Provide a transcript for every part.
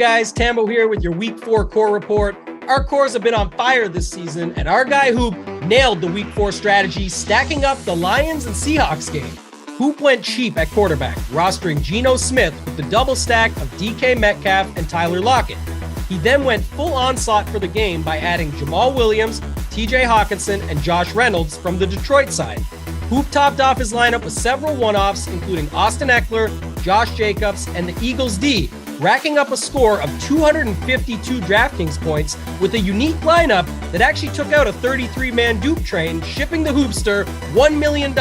guys, Tambo here with your Week 4 core report. Our cores have been on fire this season, and our guy Hoop nailed the Week 4 strategy, stacking up the Lions and Seahawks game. Hoop went cheap at quarterback, rostering Geno Smith with the double stack of DK Metcalf and Tyler Lockett. He then went full onslaught for the game by adding Jamal Williams, TJ Hawkinson, and Josh Reynolds from the Detroit side. Hoop topped off his lineup with several one-offs, including Austin Eckler, Josh Jacobs, and the Eagles D, racking up a score of 252 DraftKings points with a unique lineup that actually took out a 33-man dupe train, shipping the Hoopster $1 million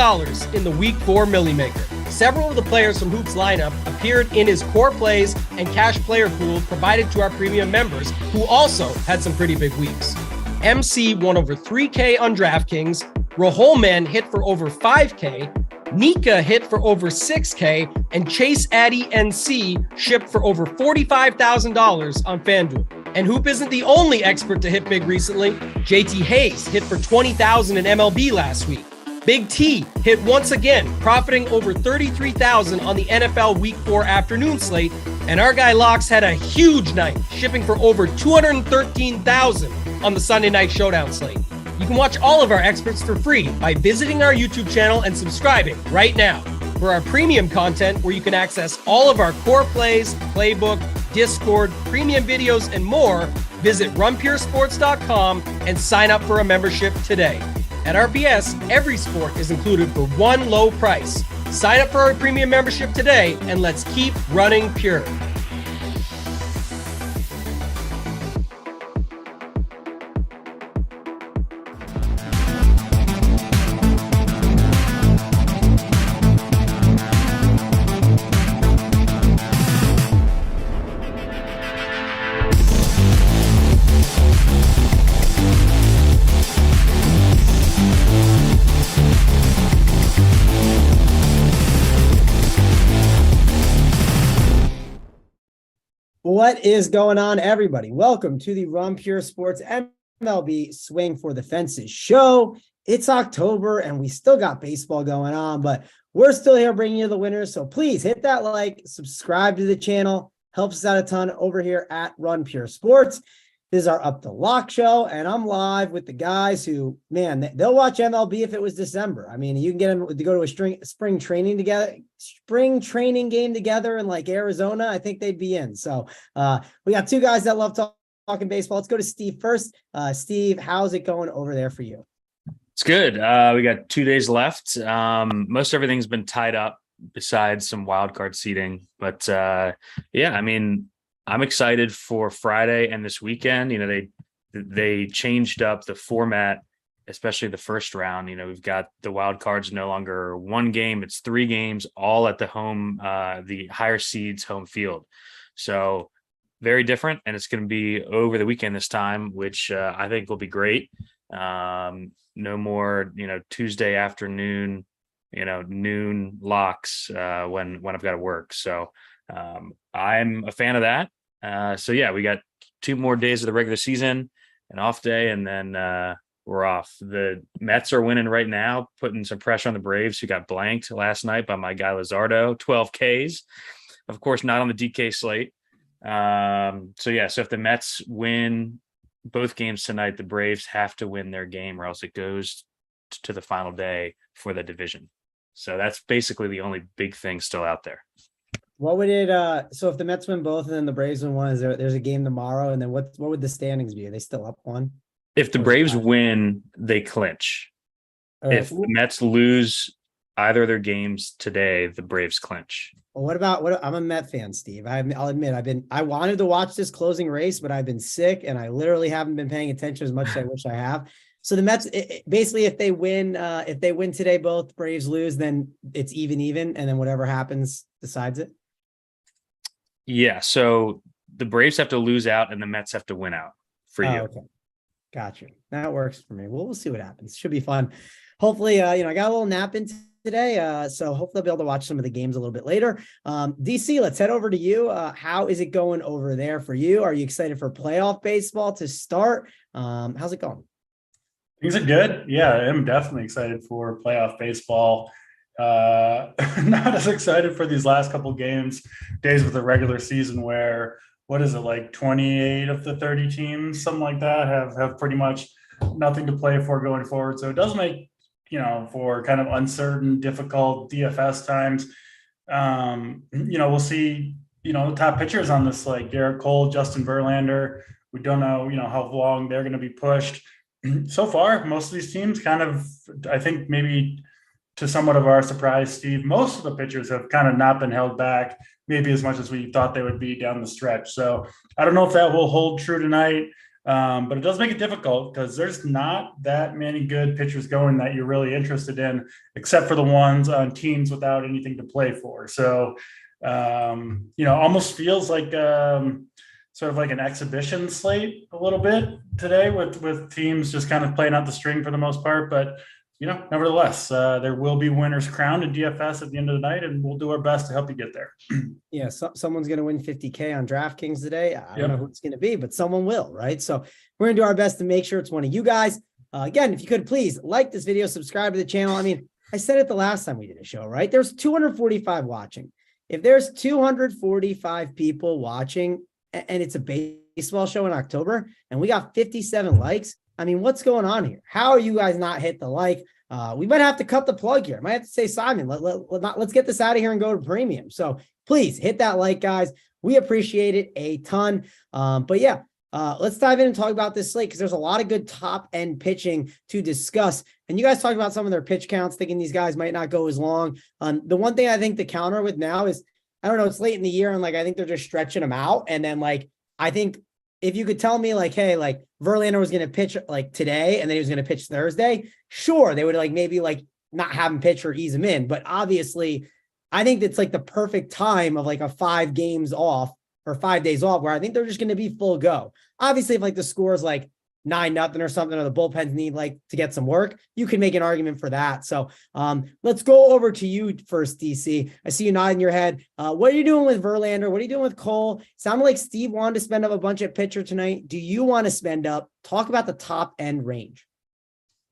in the Week 4 Millie Maker. Several of the players from Hoop's lineup appeared in his core plays and cash player pool provided to our premium members, who also had some pretty big weeks. MC won over 3K on DraftKings, Raholman hit for over 5K, Nika hit for over 6K, and Chase Addy NC shipped for over $45,000 on FanDuel. And Hoop isn't the only expert to hit big recently. JT Hayes hit for $20,000 in MLB last week. Big T hit once again, profiting over $33,000 on the NFL Week 4 afternoon slate. And our guy Locks had a huge night, shipping for over $213,000 on the Sunday night Showdown slate. You can watch all of our experts for free by visiting our YouTube channel and subscribing right now. For our premium content, where you can access all of our core plays, playbook, Discord, premium videos, and more, visit runpuresports.com and sign up for a membership today. At RPS, every sport is included for one low price. Sign up for our premium membership today, and let's keep running pure. What is going on, everybody? Welcome to the Run Pure Sports MLB Swing for the Fences show. It's October, and we still got baseball going on, but we're still here bringing you the winners. So please hit that like, subscribe to the channel. Helps us out a ton over here at Run Pure Sports. This is our Up the Lock show, and I'm live with the guys who, man, they'll watch MLB if it was December. I mean, you can get them to go to a spring training game together in like Arizona. I think they'd be in. So we got two guys that love talking baseball. Let's go to Steve first. Steve, how's it going over there for you? It's good. We got 2 days left. Most everything's been tied up besides some wild card seating. But yeah, I mean, I'm excited for Friday and this weekend. You know, they changed up the format, especially the first round. You know, we've got the wild cards no longer one game, it's 3 games, all at the home, the higher seeds home field. So very different, and it's going to be over the weekend this time, which I think will be great. No more, Tuesday afternoon, noon locks when I've got to work. So I'm a fan of that. So yeah, we got 2 more days of the regular season, an off day, and then we're off. The Mets are winning right now, putting some pressure on the Braves, who got blanked last night by my guy Luzardo, 12 Ks. Of course, not on the DK slate. So if the Mets win both games tonight, the Braves have to win their game, or else it goes to the final day for the division. So that's basically the only big thing still out there. What would it so if the Mets win both and then the Braves win one, there's a game tomorrow, and then what would the standings be? Are they still up one? If the Braves win, they clinch. Right. If the Mets lose either of their games today, the Braves clinch. Well, I'm a Met fan, Steve. I'll admit I wanted to watch this closing race, but I've been sick and I literally haven't been paying attention as much as I wish I have. So the Mets, basically, if they win today, both Braves lose, then it's even, and then whatever happens decides it. Yeah. So the Braves have to lose out and the Mets have to win out for you. Okay. Gotcha. That works for me. We'll see what happens. Should be fun. Hopefully, I got a little nap in today. So hopefully I'll be able to watch some of the games a little bit later. DC, let's head over to you. How is it going over there for you? Are you excited for playoff baseball to start? How's it going? Things are good. Yeah, I'm definitely excited for playoff baseball. Not as excited for these last couple days with the regular season, where what is it, like 28 of the 30 teams, something like that, have pretty much nothing to play for going forward. So it does make, for kind of uncertain, difficult DFS times. We'll see, the top pitchers on this, like Garrett Cole, Justin Verlander. We don't know, how long they're going to be pushed. So far, most of these teams kind of, I think maybe to somewhat of our surprise, Steve, most of the pitchers have kind of not been held back, maybe as much as we thought they would be down the stretch. So I don't know if that will hold true tonight, but it does make it difficult because there's not that many good pitchers going that you're really interested in, except for the ones on teams without anything to play for. So, almost feels like sort of like an exhibition slate a little bit today with teams just kind of playing out the string for the most part. But nevertheless, there will be winners crowned in DFS at the end of the night, and we'll do our best to help you get there. Yeah, someone's going to win 50K on DraftKings today. I don't know who it's going to be, but someone will, right? So we're going to do our best to make sure it's one of you guys. Again, if you could please like this video, subscribe to the channel. I mean, I said it the last time we did a show, right? There's 245 watching. If there's 245 people watching and it's a baseball show in October and we got 57 likes, I mean, what's going on here? How are you guys not hit the like? We might have to cut the plug here. I might have to say, Simon, let's get this out of here and go to premium. So please hit that like, guys. We appreciate it a ton. Let's dive in and talk about this slate because there's a lot of good top end pitching to discuss. And you guys talked about some of their pitch counts, thinking these guys might not go as long. The one thing I think to counter with now is, I don't know, it's late in the year and I think they're just stretching them out. And then I think if you could tell me hey, Verlander was going to pitch today and then he was going to pitch Thursday, sure, they would maybe not have him pitch or ease him in. But obviously, I think it's the perfect time of a 5 games off or 5 days off where I think they're just going to be full go. Obviously, if the score is 9-0 or something, or the bullpens need to get some work, you can make an argument for that. So let's go over to you first, DC. I see you nodding your head. What are you doing with Verlander? What are you doing with Cole? Sounded like Steve wanted to spend up a bunch at pitcher tonight. Do you want to spend up? Talk about the top end range.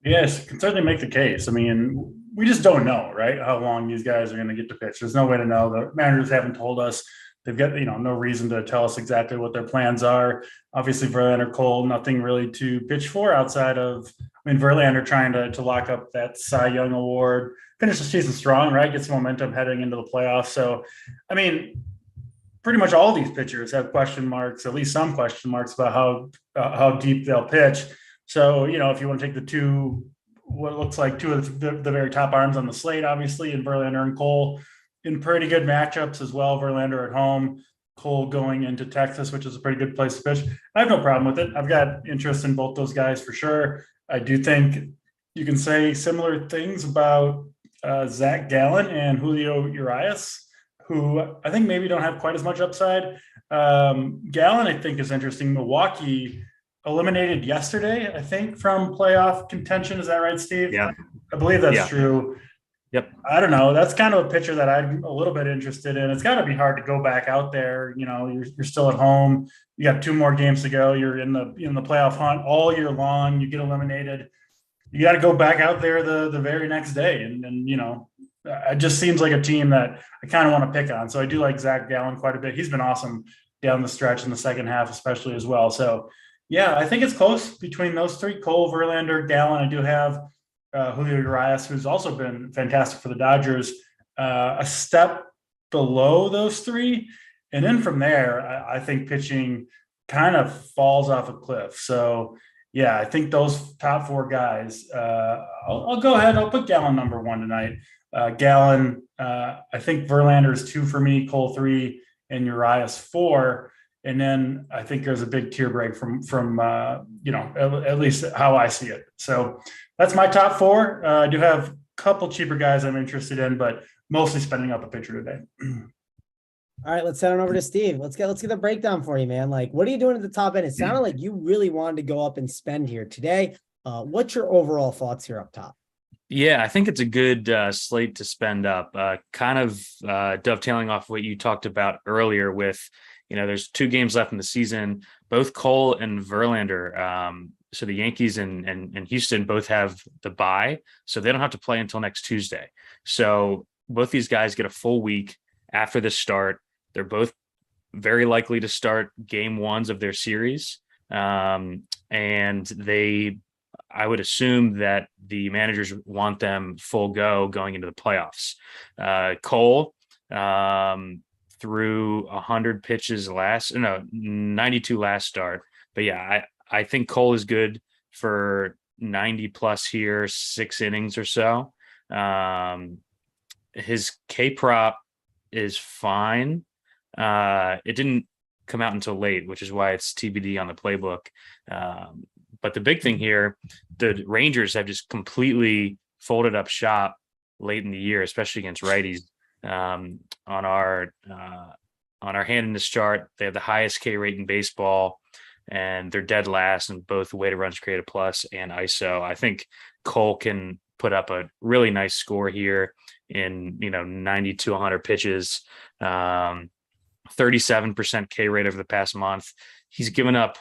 Yes, can certainly make the case. I mean, we just don't know, right, how long these guys are going to get to pitch. There's no way to know. The managers haven't told us. They've got, no reason to tell us exactly what their plans are. Obviously, Verlander, Cole, nothing really to pitch for outside of, Verlander trying to lock up that Cy Young award, finish the season strong, right? Get some momentum heading into the playoffs. So, pretty much all these pitchers have question marks, at least some question marks about how deep they'll pitch. So, if you want to take what looks like two of the very top arms on the slate, obviously, and Verlander and Cole, in pretty good matchups as well. Verlander at home, Cole going into Texas, which is a pretty good place to pitch. I have no problem with it. I've got interest in both those guys for sure. I do think you can say similar things about Zach Gallen and Julio Urias, who I think maybe don't have quite as much upside. Gallen, I think, is interesting. Milwaukee eliminated yesterday, I think, from playoff contention. Is that right, Steve? Yeah. I believe that's true. Yep. I don't know. That's kind of a pitcher that I'm a little bit interested in. It's got to be hard to go back out there. You're still at home. You got 2 more games to go. You're in the playoff hunt all year long. You get eliminated. You got to go back out there the very next day. And it just seems like a team that I kind of want to pick on. So I do like Zach Gallen quite a bit. He's been awesome down the stretch in the second half, especially as well. So yeah, I think it's close between those 3, Cole, Verlander, Gallen. I do have Julio Urias, who's also been fantastic for the Dodgers, a step below those 3. And then from there, I think pitching kind of falls off a cliff. So, yeah, I think those top 4 guys, I'll go ahead. I'll put Gallen number 1 tonight. Gallen, I think Verlander is 2 for me, Cole 3, and Urias 4. And then I think there's a big tier break from at least how I see it. So that's my top 4. I do have a couple cheaper guys I'm interested in, but mostly spending up a pitcher today. All right, let's head on over to Steve. Let's get the breakdown for you, man. What are you doing at the top end? It sounded like you really wanted to go up and spend here today. What's your overall thoughts here up top? Yeah, I think it's a good slate to spend up. Kind of dovetailing off what you talked about earlier with, there's 2 games left in the season. Both Cole and Verlander, so the Yankees and Houston both have the bye, so they don't have to play until next Tuesday. So both these guys get a full week after the start. They're both very likely to start game ones of their series. And I would assume that the managers want them full go going into the playoffs. Cole threw 100 pitches 92 last start. But yeah, I think Cole is good for 90 plus here, 6 innings or so. His K prop is fine. It didn't come out until late, which is why it's TBD on the playbook. But the big thing here, the Rangers have just completely folded up shop late in the year, especially against righties. On our hand in this chart, they have the highest K rate in baseball, and they're dead last in both weighted runs created plus and ISO. I think Cole can put up a really nice score here in 90 to 100 pitches. 37% K rate over the past month. He's given up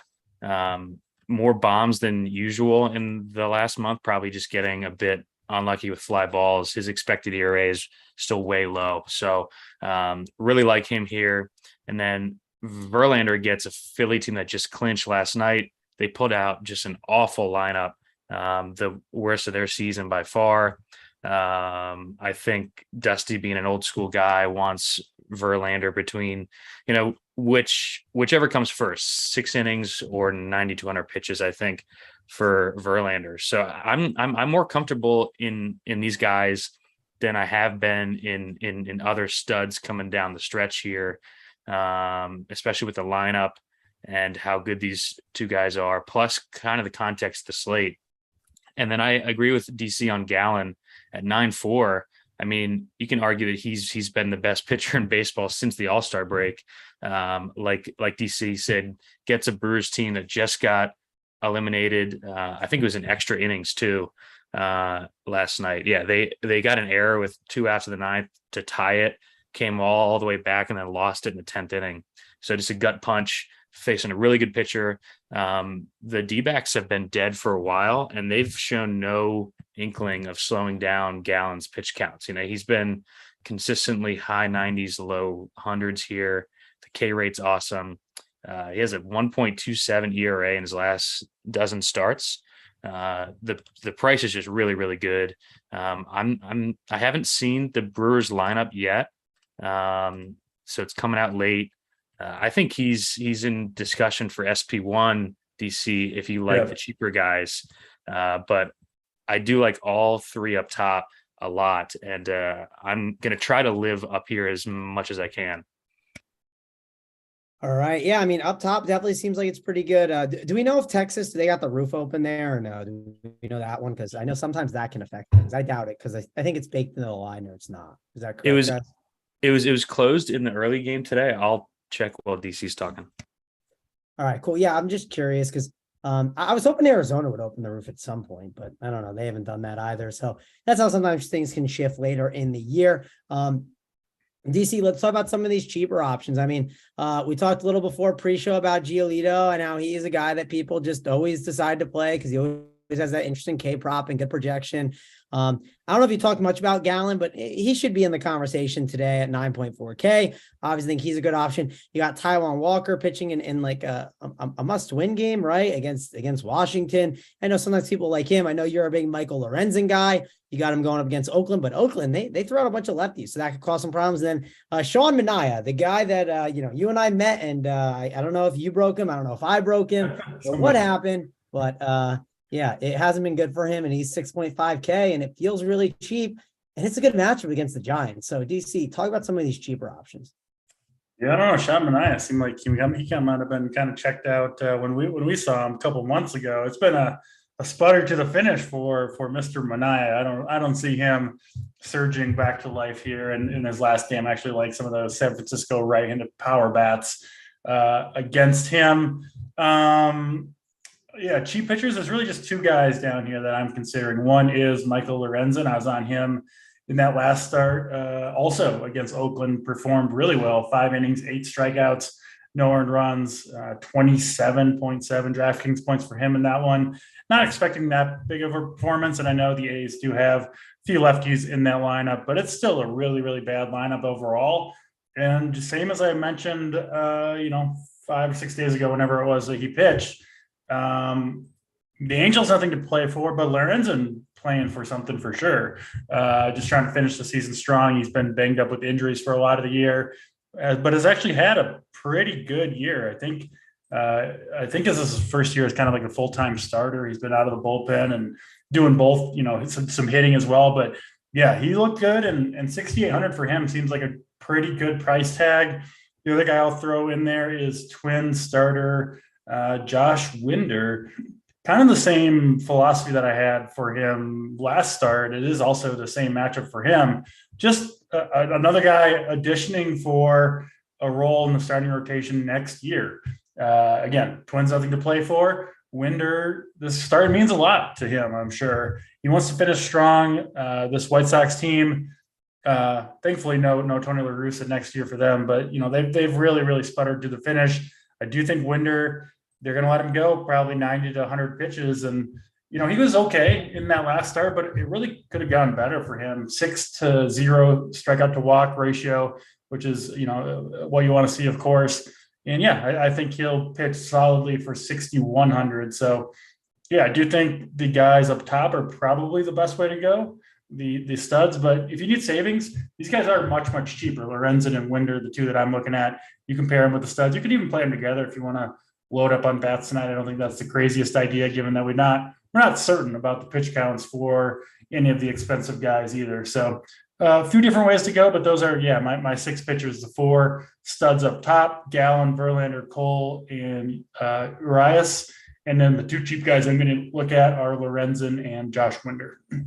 more bombs than usual in the last month, probably just getting a bit unlucky with fly balls. His expected ERA is still way low. So really like him here. And then Verlander gets a Philly team that just clinched last night. They put out just an awful lineup, the worst of their season by far. I think Dusty, being an old school guy, wants Verlander between, whichever comes first, 6 innings or 90 to 100 pitches, I think, for Verlander. So I'm more comfortable in these guys than I have been in other studs coming down the stretch here, especially with the lineup and how good these two guys are, plus kind of the context of the slate. And then I agree with DC on Gallen at 9.4. I mean, you can argue that he's been the best pitcher in baseball since the All-Star break. Like DC said, gets a Brewers team that just got eliminated. I think it was in extra innings too last night. Yeah, they got an error with 2 outs of the 9th to tie it, came all the way back and then lost it in the 10th inning. So just a gut punch facing a really good pitcher. The D-backs have been dead for a while, and they've shown no inkling of slowing down Gallen's pitch counts. He's been consistently high 90s, low hundreds here. The K rate's awesome. He has a 1.27 ERA in his last dozen starts. The price is just really, really good. I haven't seen the Brewers lineup yet. So it's coming out late. I think he's in discussion for SP1 DC if you like the cheaper guys. But I do like all 3 up top a lot, and I'm going to try to live up here as much as I can. All right. Yeah. I mean, up top definitely seems like it's pretty good. Do we know if Texas, do they got the roof open there or no? Do we know that one? Because I know sometimes that can affect things. I doubt it because I think it's baked into the line or it's not. Is that correct? It was closed in the early game today. I'll check while DC's talking. All right, cool. Yeah, I'm just curious because I was hoping Arizona would open the roof at some point, but I don't know. They haven't done that either. So that's how sometimes things can shift later in the year. DC, let's talk about some of these cheaper options. I mean, we talked a little before pre-show about Giolito and how he is a guy that people just always decide to play because he always has that interesting K prop and good projection. I don't know if you talked much about Gallen, but he should be in the conversation today at 9.4K. Obviously think he's a good option. You got Taijuan Walker pitching in like a must-win game, right? Against Washington. I know sometimes people like him. I know you're a big Michael Lorenzen guy. You got him going up against Oakland, but Oakland, they throw out a bunch of lefties, so that could cause some problems. And then Sean Manaea, the guy that you and I met, and I don't know if you broke him. I don't know if I broke him or what happened, but yeah, it hasn't been good for him, and he's 6.5K, and it feels really cheap, and it's a good matchup against the Giants. So, DC, talk about some of these cheaper options. Yeah, I don't know. Sean Manaea seemed like he might have been kind of checked out when we saw him a couple months ago. It's been a sputter to the finish for Mr. Manaea. I don't see him surging back to life here in his last game. I actually like some of those San Francisco right-handed power bats against him. Yeah, cheap pitchers. There's really just 2 guys down here that I'm considering. One is Michael Lorenzen. I was on him in that last start. Also against Oakland, performed really well. 5 innings, 8 strikeouts, no earned runs, 27.7 DraftKings points for him in that one. Not expecting that big of a performance. And I know the A's do have a few lefties in that lineup, but it's still a really, really bad lineup overall. And same as I mentioned, 5 or 6 days ago, whenever it was that he pitched, the Angels nothing to play for, but Lorenzen playing for something for sure. Just trying to finish the season strong. He's been banged up with injuries for a lot of the year, but has actually had a pretty good year. I think this is his first year as kind of like a full-time starter. He's been out of the bullpen and doing both, some hitting as well. But yeah, he looked good, and 6,800 for him seems like a pretty good price tag. The other guy I'll throw in there is Twins starter Josh Winder. Kind of the same philosophy that I had for him last start. It is also the same matchup for him. Just another guy auditioning for a role in the starting rotation next year. Again, Twins nothing to play for. Winder, this start means a lot to him, I'm sure. He wants to finish strong. This White Sox team, thankfully, no Tony La Russa next year for them, but they've really, really sputtered to the finish. I do think Winder, they're going to let him go probably 90 to 100 pitches. And, he was okay in that last start, but it really could have gone better for him. 6-0 strikeout to walk ratio, which is, what you want to see, of course. And yeah, I think he'll pitch solidly for 6,100. So yeah, I do think the guys up top are probably the best way to go, the studs. But if you need savings, these guys are much, much cheaper. Lorenzen and Winder, the two that I'm looking at, you compare them with the studs. You could even play them together if you want to load up on bats tonight. I don't think that's the craziest idea, given that we're not certain about the pitch counts for any of the expensive guys either. So a few different ways to go, but those are, my 6 pitchers, the 4 studs up top: Gallen, Verlander, Cole, and Urias. And then the 2 cheap guys I'm going to look at are Lorenzen and Josh Winder. All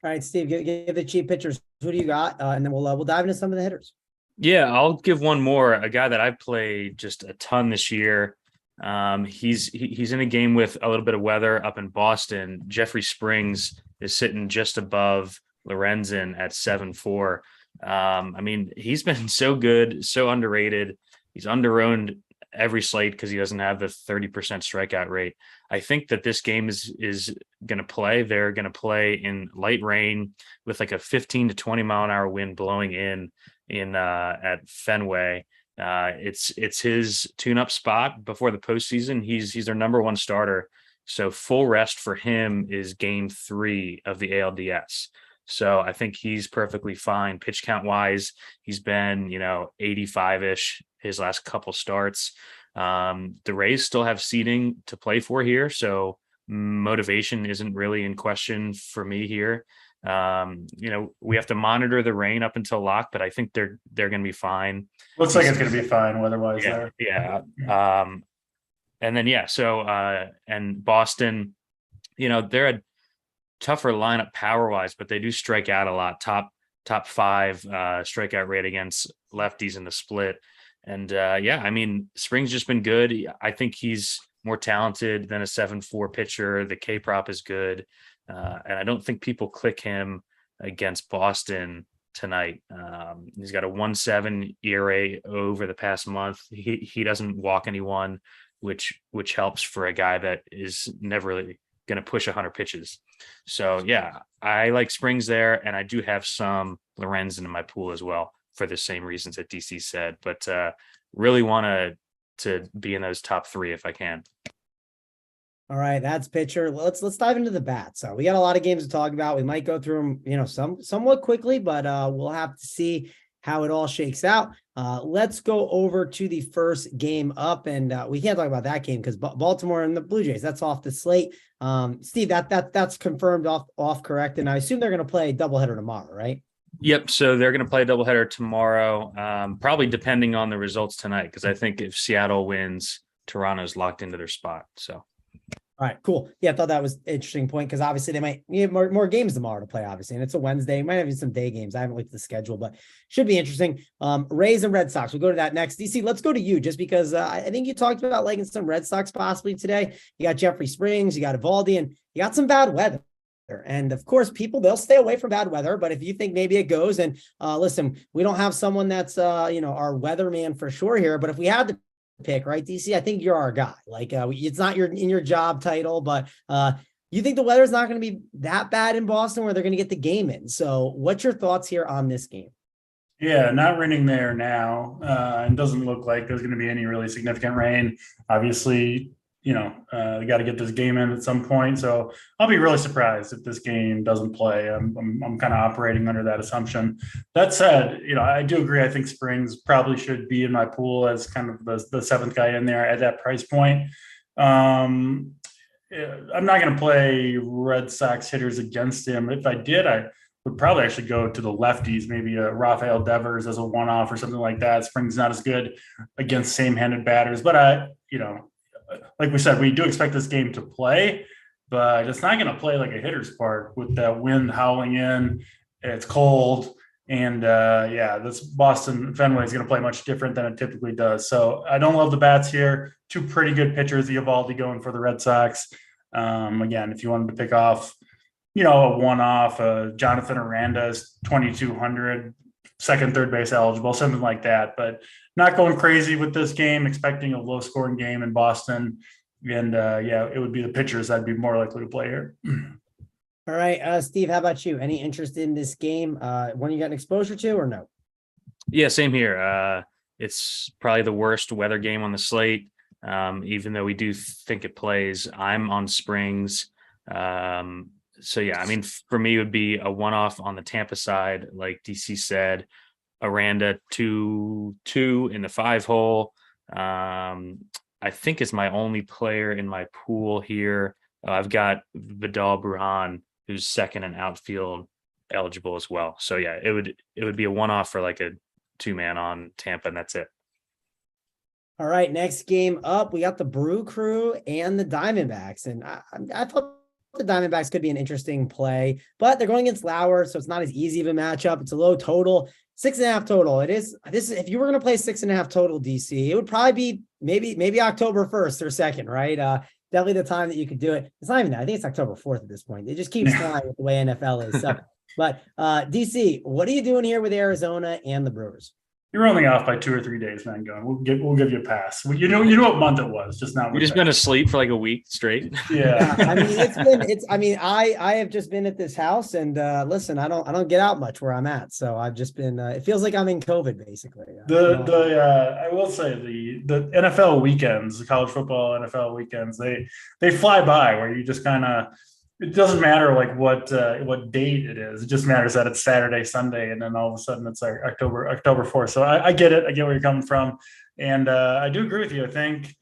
right, Steve, give the cheap pitchers. Who do you got? And then we'll dive into some of the hitters. Yeah, I'll give one more. A guy that I've played just a ton this year. He's in a game with a little bit of weather up in Boston. Jeffrey Springs is sitting just above Lorenzen at 7.4. He's been so good, so underrated. He's underowned every slate because he doesn't have the 30% strikeout rate. I think that this game is going to play. They're going to play in light rain with like a 15 to 20 mile an hour wind blowing in at Fenway. It's his tune-up spot before the postseason. He's their number 1 starter. So full rest for him is game 3 of the ALDS. So I think he's perfectly fine. Pitch count wise, he's been, 85-ish his last couple starts. The Rays still have seeding to play for here. So motivation isn't really in question for me here. We have to monitor the rain up until lock, but I think they're going to be fine. Looks like it's going to be fine weather-wise there. Yeah. And then, and Boston, they're a tougher lineup power-wise, but they do strike out a lot. Top 5 strikeout rate against lefties in the split. And Springs just been good. I think he's more talented than a 7.4 pitcher. The K prop is good. And I don't think people click him against Boston tonight. He's got a 1.7 ERA over the past month. He doesn't walk anyone, which helps for a guy that is never really going to push 100 pitches. So yeah, I like Springs there, and I do have some Lorenzen in my pool as well for the same reasons that DC said, but really want to be in those top 3 if I can. All right, that's pitcher. Let's dive into the bats. So we got a lot of games to talk about. We might go through them, somewhat quickly, but we'll have to see how it all shakes out. Let's go over to the first game up, and we can't talk about that game because Baltimore and the Blue Jays, that's off the slate. Steve, that's confirmed off correct, and I assume they're going to play a doubleheader tomorrow, right? Yep. So they're going to play a doubleheader tomorrow, probably depending on the results tonight, because I think if Seattle wins, Toronto's locked into their spot. So. All right, cool. Yeah, I thought that was an interesting point because obviously they might need more games tomorrow to play, obviously. And it's a Wednesday. Might have some day games. I haven't looked at the schedule, but should be interesting. Rays and Red Sox. We'll go to that next. DC, let's go to you just because I think you talked about liking some Red Sox possibly today. You got Jeffrey Springs, you got Evaldi, and you got some bad weather. And of course, they'll stay away from bad weather. But if you think maybe it goes, and listen, we don't have someone that's, our weatherman for sure here. But if we had to pick, right, DC, I think you're our guy. Like it's not in your job title, but you think the weather's not going to be that bad in Boston where they're going to get the game in. So what's your thoughts here on this game? Yeah, not raining there now. And doesn't look like there's going to be any really significant rain. Obviously, we got to get this game in at some point. So I'll be really surprised if this game doesn't play. I'm kind of operating under that assumption. That said, I do agree. I think Springs probably should be in my pool as kind of the seventh guy in there at that price point. I'm not going to play Red Sox hitters against him. If I did, I would probably actually go to the lefties, maybe a Rafael Devers as a one-off or something like that. Spring's not as good against same-handed batters, but like we said, we do expect this game to play, but it's not going to play like a hitter's park with that wind howling in. It's cold, and this Boston Fenway is going to play much different than it typically does. So I don't love the bats here. Two pretty good pitchers, Eovaldi going for the Red Sox. Again, if you wanted to pick off a one-off, Jonathan Aranda's 2,200, second, third base eligible, something like that. But not going crazy with this game, expecting a low-scoring game in Boston. And, it would be the pitchers I'd be more likely to play here. All right, Steve, how about you? Any interest in this game? One you got an exposure to or no? Yeah, same here. It's probably the worst weather game on the slate. Even though we do think it plays, I'm on Springs. So yeah, I mean, for me, it would be a one-off on the Tampa side, like DC said. Aranda 2-2 in the 5-hole. I think is my only player in my pool here. I've got Vidal Brujan, who's second in outfield eligible as well. So yeah, it would be a one-off for like a two-man on Tampa, and that's it. All right, next game up, we got the Brew Crew and the Diamondbacks, and I thought the Diamondbacks could be an interesting play, but they're going against Lauer, so it's not as easy of a matchup. It's a low total, 6.5 total. It is this. If you were going to play 6.5 total, DC, it would probably be maybe October 1st or 2nd, right? Definitely the time that you could do it. It's not even that. I think it's October 4th at this point. It just keeps flying with the way NFL is. So, but DC, what are you doing here with Arizona and the Brewers? You're only off by 2 or 3 days, man. Going, we'll give you a pass. You know what month it was, just not. You just been asleep for like a week straight. Yeah. I mean, I have just been at this house, and listen, I don't get out much where I'm at, so I've just been. It feels like I'm in COVID, basically. I will say the NFL weekends, the college football NFL weekends, they fly by where you just kind of. It doesn't matter like what date it is. It just matters that it's Saturday, Sunday, and then all of a sudden it's like October 4th. So I get it. I get where you're coming from. And I do agree with you. I think,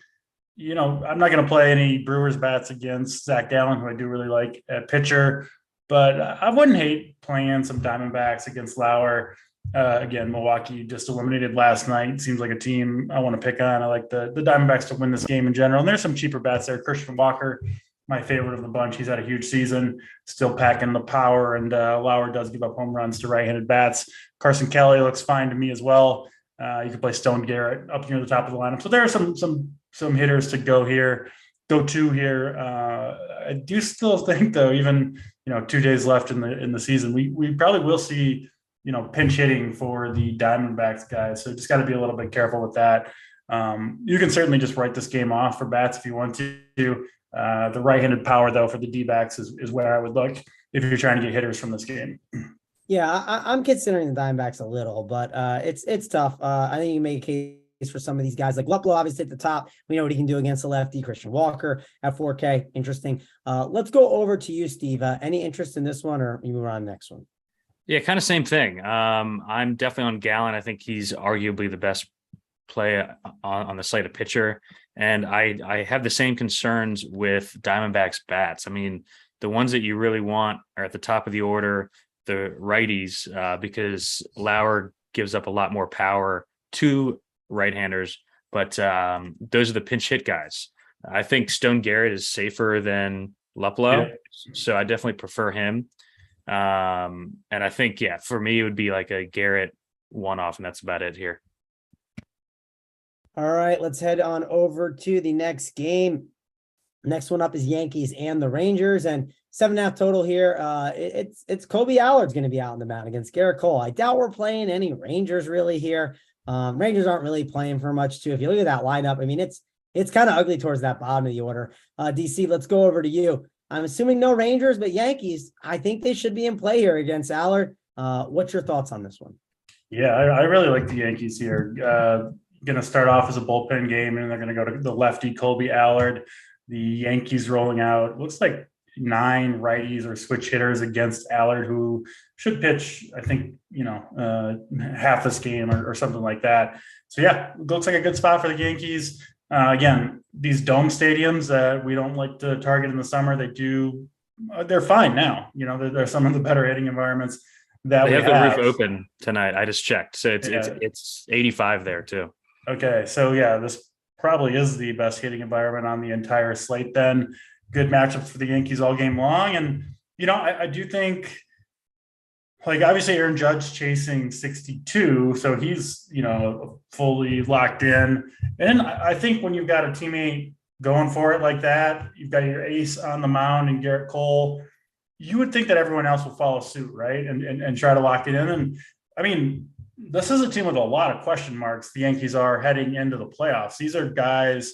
I'm not going to play any Brewers bats against Zach Gallen, who I do really like at pitcher, but I wouldn't hate playing some Diamondbacks against Lauer. Again, Milwaukee just eliminated last night. Seems like a team I want to pick on. I like the Diamondbacks to win this game in general. And there's some cheaper bats there. Christian Walker, my favorite of the bunch. He's had a huge season, still packing the power, and Lauer does give up home runs to right-handed bats. Carson Kelly looks fine to me as well. You can play Stone Garrett up near the top of the lineup. So there are some hitters to go to here. I do still think, though, even 2 days left in the season, we probably will see pinch hitting for the Diamondbacks guys. So just got to be a little bit careful with that. You can certainly just write this game off for bats if you want to. The right-handed power, though, for the D-backs is where I would look if you're trying to get hitters from this game. Yeah, I'm considering the Diamondbacks a little, but it's tough. I think you can make a case for some of these guys. Like Luplow obviously at the top. We know what he can do against the lefty. Christian Walker at 4K. Interesting. Let's go over to you, Steve. Any interest in this one, or you move on to the next one? Yeah, kind of same thing. I'm definitely on Gallen. I think he's arguably the best play on the slate of pitcher. And I have the same concerns with Diamondbacks bats. I mean, the ones that you really want are at the top of the order, the righties, because Lauer gives up a lot more power to right-handers, but those are the pinch hit guys. I think Stone Garrett is safer than Luplow, so I definitely prefer him. And I think, for me, it would be like a Garrett one-off, and that's about it here. All right, let's head on over to the next game. Next one up is Yankees and the Rangers, and 7.5 total here. It's Kobe Allard's going to be out on the mound against Garrett Cole. I doubt we're playing any Rangers really here. Rangers aren't really playing for much too. If you look at that lineup, I mean, it's kind of ugly towards that bottom of the order. DC, let's go over to you. I'm assuming no Rangers, but Yankees, I think they should be in play here against Allard. What's your thoughts on this one? Yeah, I really like the Yankees here. Going to start off as a bullpen game, and they're going to go to the lefty Colby Allard. The Yankees rolling out looks like 9 righties or switch hitters against Allard, who should pitch, I think, half this game or something like that. So yeah, looks like a good spot for the Yankees. Again, these dome stadiums that we don't like to target in the summer, they're fine now. They're some of the better hitting environments that They we have the roof open tonight. I just checked. So it's 85 there too. Okay. So yeah, this probably is the best hitting environment on the entire slate then. Good matchups for the Yankees all game long. And, I do think, like, obviously Aaron Judge chasing 62. So he's, fully locked in. And I think when you've got a teammate going for it like that, you've got your ace on the mound and Garrett Cole, you would think that everyone else will follow suit, right? And try to lock it in. And I mean, this is a team with a lot of question marks. The Yankees are heading into the playoffs. These are guys,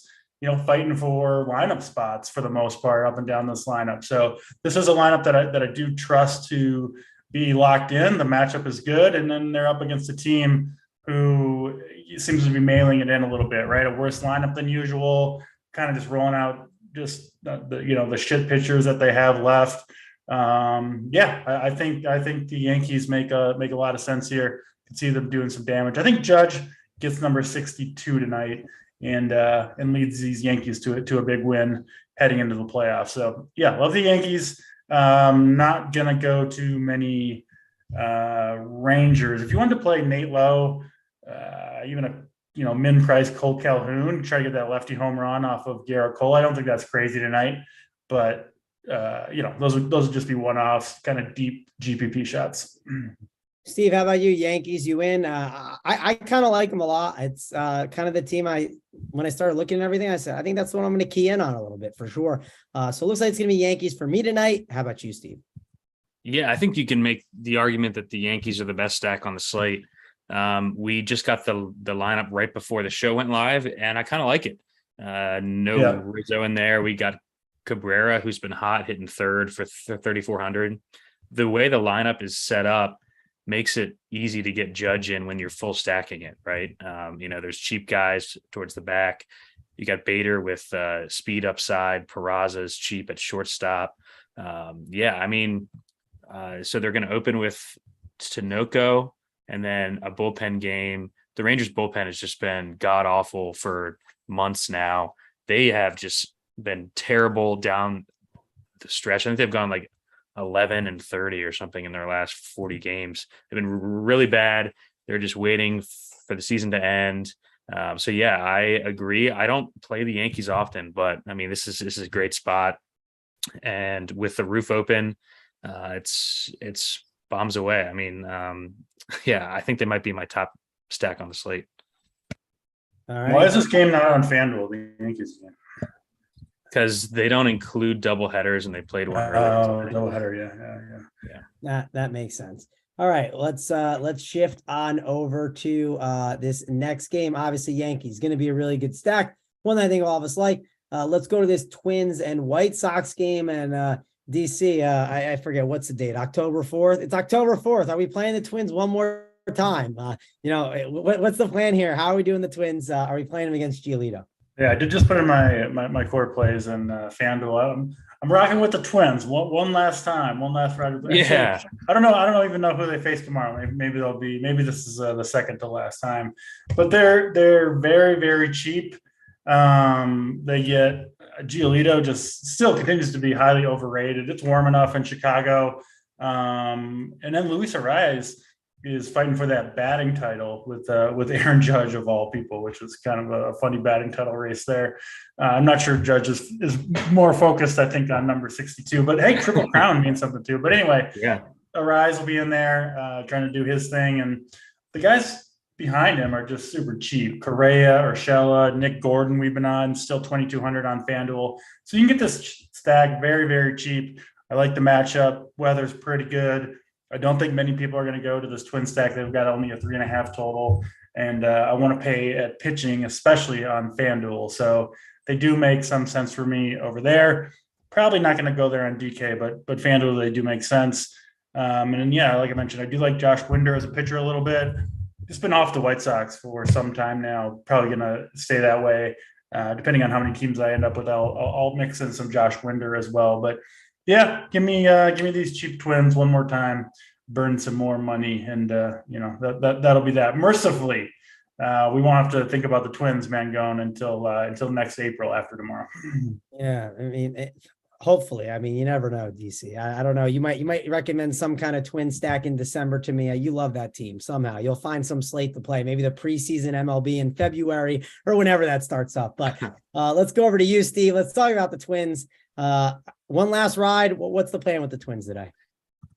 fighting for lineup spots for the most part up and down this lineup. So this is a lineup that I do trust to be locked in. The matchup is good. And then they're up against a team who seems to be mailing it in a little bit, right? A worse lineup than usual, kind of just rolling out just the shit pitchers that they have left. I think the Yankees make a lot of sense here. Can see them doing some damage. I think Judge gets number 62 tonight and leads these Yankees to a big win heading into the playoffs. So yeah, love the Yankees. Not gonna go too many Rangers. If you wanted to play Nate Lowe, even a min price Cole Calhoun, try to get that lefty home run off of Garrett Cole. I don't think that's crazy tonight, but those would just be one-offs, kind of deep GPP shots. Steve, how about you? Yankees, you win. I kind of like them a lot. It's kind of the team when I started looking at everything, I said, I think that's the one I'm going to key in on a little bit for sure. So it looks like it's going to be Yankees for me tonight. How about you, Steve? Yeah, I think you can make the argument that the Yankees are the best stack on the slate. We just got the lineup right before the show went live, and I kind of like it. Rizzo in there. We got Cabrera, who's been hot, hitting third for 3,400. The way the lineup is set up makes it easy to get Judge in when you're full stacking it, right? There's cheap guys towards the back. You got Bader with speed upside. Peraza's cheap at shortstop. So they're going to open with Tinoco and then a bullpen game. The Rangers bullpen has just been god awful for months now. They have just been terrible down the stretch. I think they've gone like 11-30 or something in their last 40 games. They've been really bad. They're just waiting for the season to end. I agree. I don't play the Yankees often, but I mean, this is a great spot. And with the roof open, it's bombs away. I mean, I think they might be my top stack on the slate. All right. Why is this game not on FanDuel? The Yankees game. Because they don't include double headers, and they played one earlier. Double header, yeah. That makes sense. All right, let's shift on over to this next game. Obviously, Yankees going to be a really good stack. One that I think all of us like. Let's go to this Twins and White Sox game and DC. I forget what's the date. October 4th. It's October 4th. Are we playing the Twins one more time? What's the plan here? How are we doing the Twins? Are we playing them against Giolito? Yeah, I did just put in my core plays and FanDuel. I'm rocking with the Twins one last time, one last ride. Yeah, I don't know. I don't even know who they face tomorrow. Maybe this is the second to last time, but they're very, very cheap. They get Giolito just still continues to be highly overrated. It's warm enough in Chicago, and then Luis Arias is fighting for that batting title with Aaron Judge of all people, which is kind of a funny batting title race there. I'm not sure Judge is more focused, I think, on number 62, but hey, Triple Crown means something too. But anyway, yeah, Arias will be in there trying to do his thing. And the guys behind him are just super cheap. Correa, Urshela, Nick Gordon, we've been on, still 2,200 on FanDuel. So you can get this stack very, very cheap. I like the matchup. Weather's pretty good. I don't think many people are going to go to this twin stack. They've got only a 3.5 total. And I want to pay at pitching, especially on FanDuel. So they do make some sense for me over there. Probably not going to go there on DK, but FanDuel, they do make sense. Like I mentioned, I do like Josh Winder as a pitcher a little bit. Just been off the White Sox for some time now. Probably going to stay that way. Depending on how many teams I end up with, I'll mix in some Josh Winder as well. But yeah, give me these cheap Twins one more time, burn some more money, and that'll be that. Mercifully, we won't have to think about the Twins, Mangone, until next April after tomorrow. Yeah, I mean, hopefully. I mean, you never know, DC. I don't know. You might recommend some kind of twin stack in December to me. You love that team somehow. You'll find some slate to play, maybe the preseason MLB in February or whenever that starts up. But let's go over to you, Steve. Let's talk about the Twins. One last ride. What's the plan with the Twins today?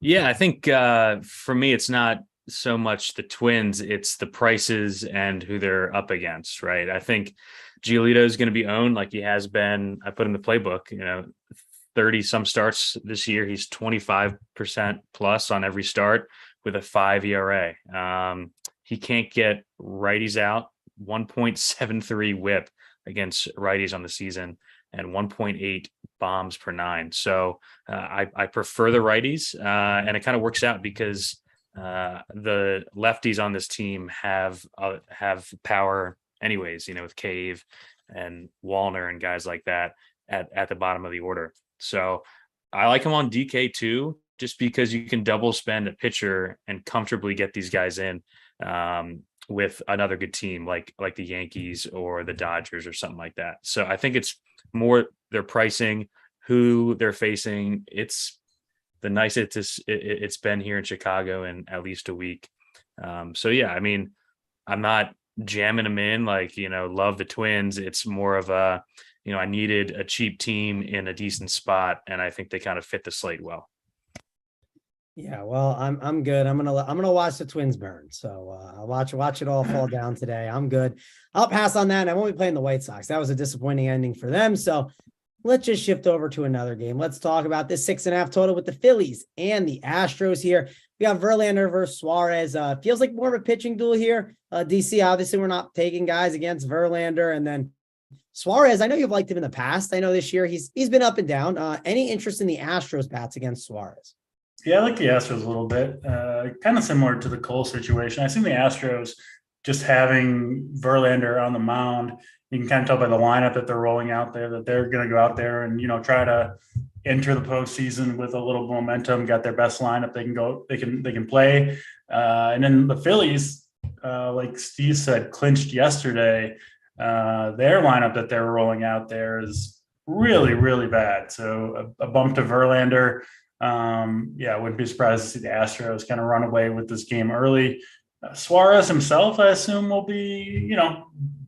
Yeah, I think for me, it's not so much the Twins, it's the prices and who they're up against, right? I think Giolito is going to be owned like he has been. I put in the playbook, 30 some starts this year. He's 25% plus on every start with a 5 ERA. He can't get righties out, 1.73 whip against righties on the season and 1.8 bombs per 9. So I prefer the righties, and it kind of works out because the lefties on this team have power anyways, with Cave and Wallner and guys like that at the bottom of the order. So I like him on DK too, just because you can double spend a pitcher and comfortably get these guys in with another good team like the Yankees or the Dodgers or something like that. So I think it's more their pricing, who they're facing. It's the nicest it's been here in Chicago in at least a week. So yeah, I mean, I'm not jamming them in love the Twins. It's more of a, I needed a cheap team in a decent spot, and I think they kind of fit the slate well. Yeah, well, I'm good. I'm gonna watch the Twins burn. So I'll watch it all fall down today. I'm good. I'll pass on that. And I won't be playing the White Sox. That was a disappointing ending for them. So let's just shift over to another game. Let's talk about this 6.5 total with the Phillies and the Astros here. We got Verlander versus Suarez. Feels like more of a pitching duel here. DC, obviously, we're not taking guys against Verlander, and then Suarez. I know you've liked him in the past. I know this year he's been up and down. Any interest in the Astros bats against Suarez? Yeah, I like the Astros a little bit. Kind of similar to the Cole situation. I think the Astros just having Verlander on the mound, you can kind of tell by the lineup that they're rolling out there that they're going to go out there and try to enter the postseason with a little momentum. Got their best lineup they can play, and then the Phillies, like Steve said, clinched yesterday. Their lineup that they're rolling out there is really, really bad. So a bump to Verlander. I wouldn't be surprised to see the Astros kind of run away with this game early. Suarez himself, I assume, will be,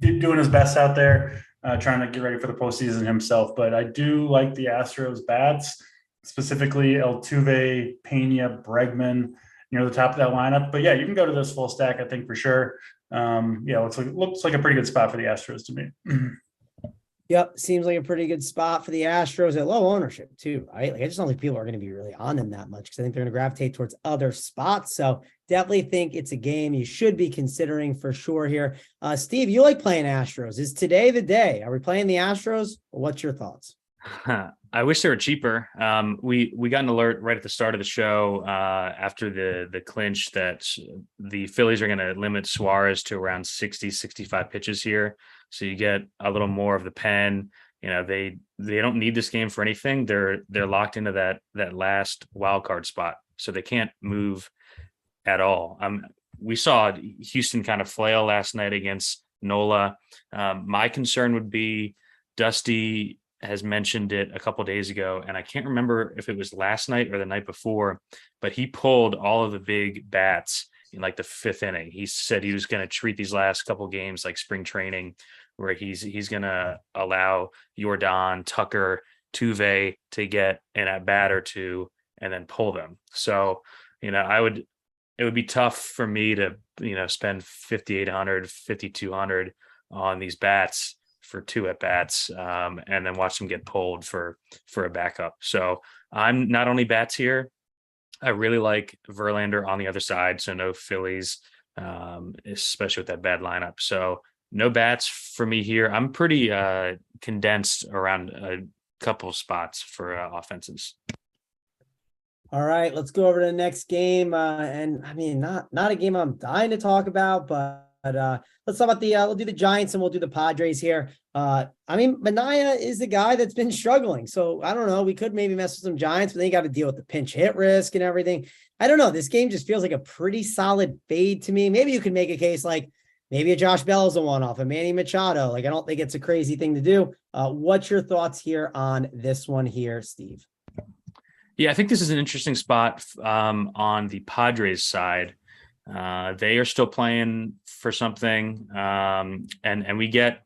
doing his best out there, trying to get ready for the postseason himself. But I do like the Astros bats, specifically Altuve, Pena, Bregman, the top of that lineup. But yeah, you can go to this full stack, I think, for sure. Looks like a pretty good spot for the Astros to me. Yep, seems like a pretty good spot for the Astros at low ownership too, right? I just don't think people are going to be really on them that much because I think they're going to gravitate towards other spots. So definitely think it's a game you should be considering for sure here. Steve, you like playing Astros. Is today the day? Are we playing the Astros? What's your thoughts? I wish they were cheaper. We got an alert right at the start of the show after the clinch that the Phillies are going to limit Suarez to around 60, 65 pitches here. So you get a little more of the pen. They don't need this game for anything. They're locked into that last wild card spot, so they can't move at all. We saw Houston kind of flail last night against Nola. My concern would be Dusty has mentioned it a couple of days ago, and I can't remember if it was last night or the night before, but he pulled all of the big bats in like the 5th inning. He said he was going to treat these last couple of games like spring training, where he's going to allow Jordan, Tucker, Tuve to get an at bat or two and then pull them. So, it would be tough for me to, spend 5,800, 5,200 on these bats for 2 at bats, and then watch them get pulled for a backup. So I'm not only bats here. I really like Verlander on the other side. So no Phillies, especially with that bad lineup. So no bats for me here. I'm pretty condensed around a couple spots for offenses. All right, let's go over to the next game. And I mean, not a game I'm dying to talk about, but let's talk about we'll do the Giants and we'll do the Padres here. I mean, Mania is the guy that's been struggling. So I don't know. We could maybe mess with some Giants, but then you got to deal with the pinch hit risk and everything. I don't know. This game just feels like a pretty solid fade to me. Maybe you can make a case like maybe a Josh Bell's a one-off, a Manny Machado. Like, I don't think it's a crazy thing to do. What's your thoughts here on this one here, Steve? Yeah, I think this is an interesting spot on the Padres side. They are still playing for something. And we get,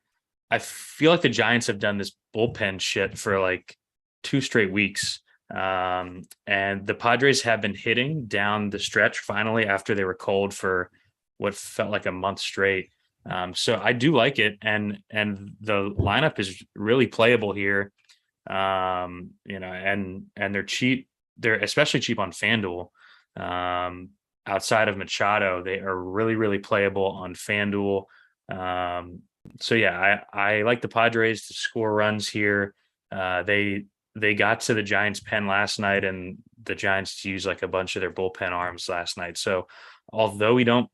I feel like the Giants have done this bullpen shit for like 2 straight weeks. And the Padres have been hitting down the stretch finally after they were cold for what felt like a month straight. So I do like it. And the lineup is really playable here. And they're cheap. They're especially cheap on FanDuel. Outside of Machado, they are really, really playable on FanDuel. So yeah, I like the Padres to score runs here. They got to the Giants pen last night, and the Giants used like a bunch of their bullpen arms last night. So although we don't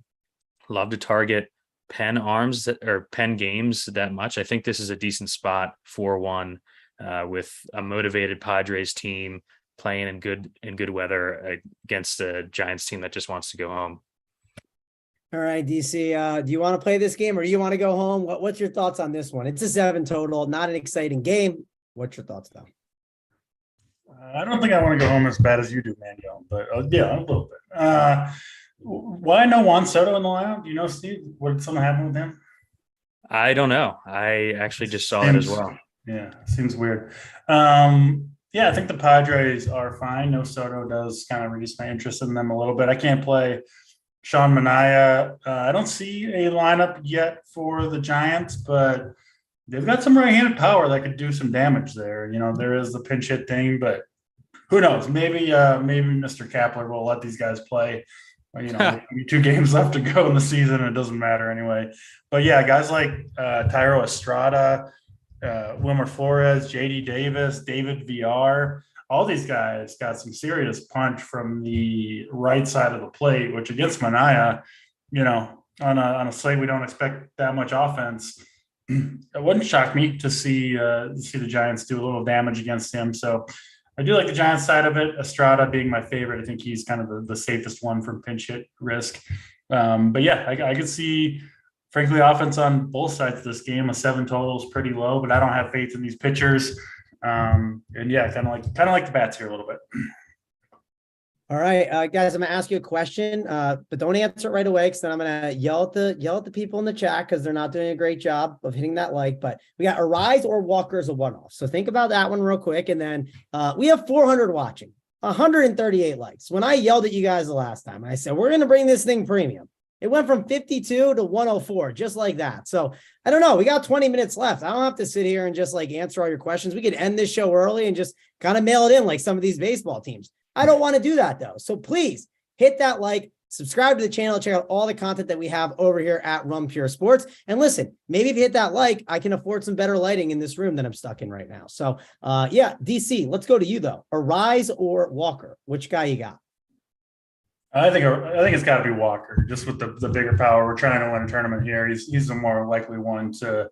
love to target pen arms or pen games that much, I think this is a decent spot for one with a motivated Padres team playing in good weather against a Giants team that just wants to go home. All right, DC, do you want to play this game or do you want to go home? What's your thoughts on this one? It's a 7 total, not an exciting game. What's your thoughts though? I don't think I want to go home as bad as you do, Manuel, but yeah, a little bit. Why no Juan Soto in the lineup? Do you know, Steve? What did something happen with him? I don't know. I actually just saw it as well. Yeah, seems weird. Yeah, I think the Padres are fine. No Soto does kind of reduce my interest in them a little bit. I can't play Sean Manaea. I don't see a lineup yet for the Giants, but they've got some right-handed power that could do some damage there. You know, there is the pinch hit thing, but who knows? Maybe Mr. Kapler will let these guys play. You know, 2 games left to go in the season. It doesn't matter anyway. But yeah, guys like Thairo Estrada, Wilmer Flores, JD Davis, David VR, all these guys got some serious punch from the right side of the plate, which against Manaea, you know, on a slate we don't expect that much offense. It wouldn't shock me to see the Giants do a little damage against him. So I do like the Giants side of it. Estrada being my favorite. I think he's kind of the safest one from pinch hit risk. But yeah, I could see, frankly, offense on both sides of this game. A 7 total is pretty low, but I don't have faith in these pitchers. And yeah, kind of like the bats here a little bit. All right, guys, I'm gonna ask you a question, but don't answer it right away, because then I'm gonna yell at the people in the chat because they're not doing a great job of hitting that like. But we got Arise or Walker as a one-off. So think about that one real quick, and then we have 400 watching, 138 likes. When I yelled at you guys the last time, I said we're gonna bring this thing premium. It went from 52 to 104, just like that. So I don't know. We got 20 minutes left. I don't have to sit here and just like answer all your questions. We could end this show early and just kind of mail it in like some of these baseball teams. I don't want to do that though. So please hit that like, subscribe to the channel, check out all the content that we have over here at Rum Pure Sports. And listen, maybe if you hit that like, I can afford some better lighting in this room that I'm stuck in right now. So yeah, DC, let's go to you though. Arise or Walker? Which guy you got? I think it's got to be Walker, just with the bigger power. We're trying to win a tournament here. He's the more likely one to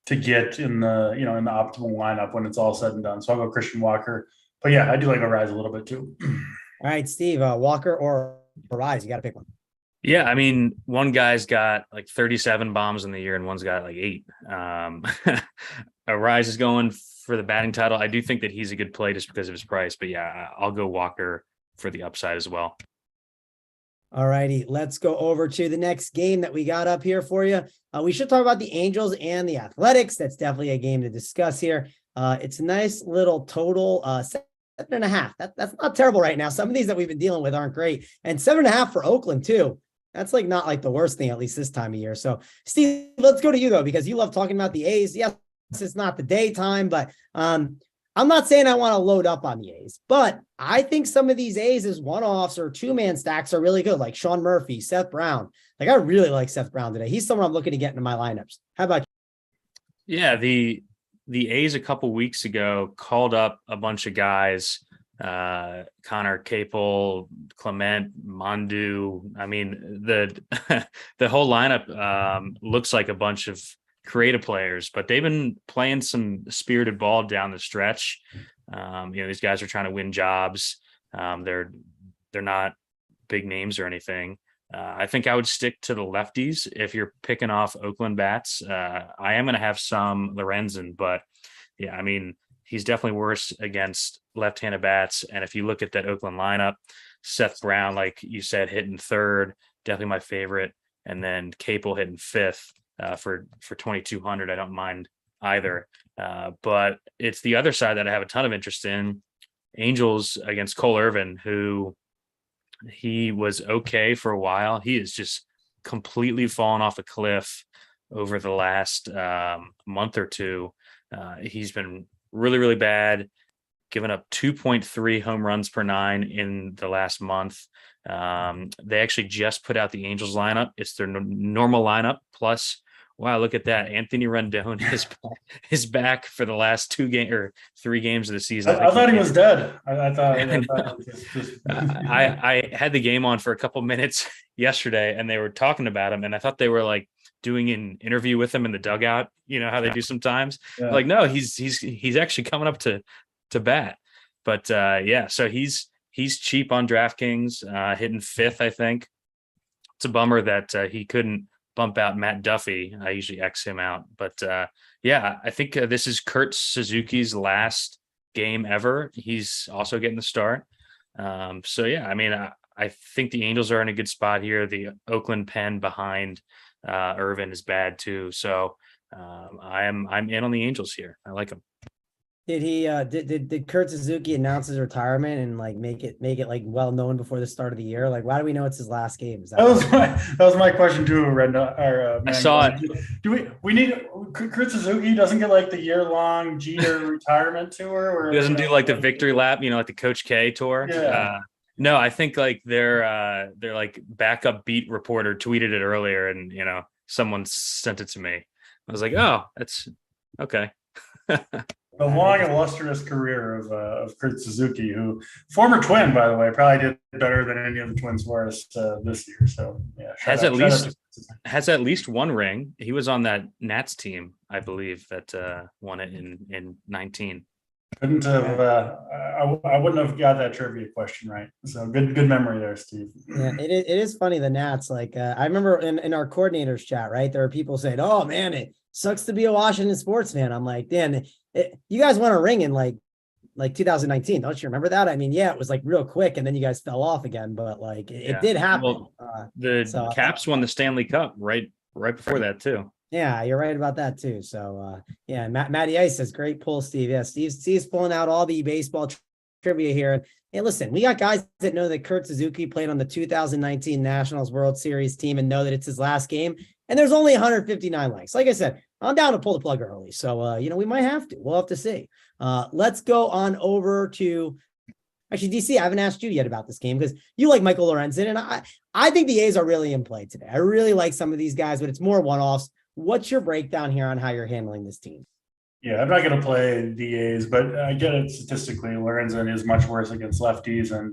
get in the in the optimal lineup when it's all said and done. So I'll go Christian Walker. But yeah, I do like Arise a little bit too. All right, Steve, Walker or Arise? You got to pick one. Yeah, I mean, one guy's got like 37 bombs in the year and one's got like 8. Arise is going for the batting title. I do think that he's a good play just because of his price. But yeah, I'll go Walker for the upside as well. All righty, let's go over to the next game that we got up here for you. We should talk about the Angels and the Athletics. That's definitely a game to discuss here. It's a nice little total, 7.5. That's not terrible right now. Some of these that we've been dealing with aren't great. And 7.5 for Oakland too. That's like not like the worst thing, at least this time of year. So Steve, let's go to you though, because you love talking about the A's. Yes, it's not the daytime, but I'm not saying I want to load up on the A's, but I think some of these A's as one-offs or 2-man stacks are really good, like Sean Murphy, Seth Brown. Like I really like Seth Brown today. He's someone I'm looking to get into my lineups. How about you? Yeah, the A's a couple weeks ago called up a bunch of guys Connor Capel, Clement, Mondu. I mean, the the whole lineup looks like a bunch of creative players, but they've been playing some spirited ball down the stretch. These guys are trying to win jobs. They're not big names or anything. I think I would stick to the lefties if you're picking off Oakland bats. I am going to have some Lorenzen, but yeah, I mean, he's definitely worse against left-handed bats. And if you look at that Oakland lineup, Seth Brown, like you said, hitting third, definitely my favorite. And then Capel hitting fifth for 2,200. I don't mind either. But it's the other side that I have a ton of interest in. Angels against Cole Irvin, who he was okay for a while. He is just completely fallen off a cliff over the last month or two. He's been really, really bad, giving up 2.3 home runs per nine in the last month. They actually just put out the Angels lineup. It's their normal lineup. Plus, wow, look at that. Anthony Rendon is back for the last 3 games of the season. I thought he was dead. I had the game on for a couple minutes yesterday, and they were talking about him, and I thought they were like doing an interview with him in the dugout. You know how they do sometimes. Yeah. Like, no, he's actually coming up to bat. But so he's cheap on DraftKings, hitting fifth, I think. It's a bummer that he couldn't bump out Matt Duffy. I usually X him out, but I think this is Kurt Suzuki's last game ever. He's also getting the start. I mean, I think the Angels are in a good spot here. The Oakland pen behind Irvin is bad too. So I'm in on the Angels here. I like him. Did he did Kurt Suzuki announce his retirement and like make it like well known before the start of the year? Like, why do we know it's his last game? That was my question too, Renda. I saw it. Do we need Kurt Suzuki doesn't get like the year-long Jeter retirement tour, or he doesn't do like the victory lap, like the Coach K tour? Yeah. No, I think like their like backup beat reporter tweeted it earlier, and someone sent it to me. I was like, oh, that's okay. A long, illustrious career of Kurt Suzuki, who former Twin, by the way, probably did better than any of the Twins for us this year. So yeah, has at least one ring. He was on that Nats team, I believe, that won it in 19. Couldn't have. I wouldn't have got that trivia question right. So good memory there, Steve. Yeah, it is funny, the Nats. Like I remember in our coordinators chat, right? There are people saying, "Oh man, it sucks to be a Washington sports fan." I'm like, damn, you guys won a ring in like 2019. Don't you remember that? I mean, yeah, it was like real quick, and then you guys fell off again. But like it did happen. Well, Caps won the Stanley Cup right before that too. Yeah, you're right about that too. So Matty Ice says, great pull, Steve. Yeah, Steve's pulling out all the baseball trivia here. Hey, listen, we got guys that know that Kurt Suzuki played on the 2019 Nationals World Series team and know that it's his last game. And there's only 159 likes. Like I said, I'm down to pull the plug early. So, we might have to. We'll have to see. Let's go on over to actually, DC. I haven't asked you yet about this game because you like Michael Lorenzen. And I think the A's are really in play today. I really like some of these guys, but it's more one-offs. What's your breakdown here on how you're handling this team? Yeah, I'm not going to play the A's, but I get it statistically. Lorenzen is much worse against lefties. And,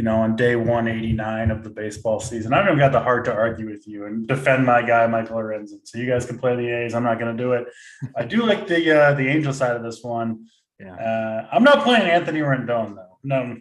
on day 189 of the baseball season, I haven't got the heart to argue with you and defend my guy, Michael Lorenzen. So you guys can play the A's. I'm not going to do it. I do like the Angel side of this one. Yeah. I'm not playing Anthony Rendon, though.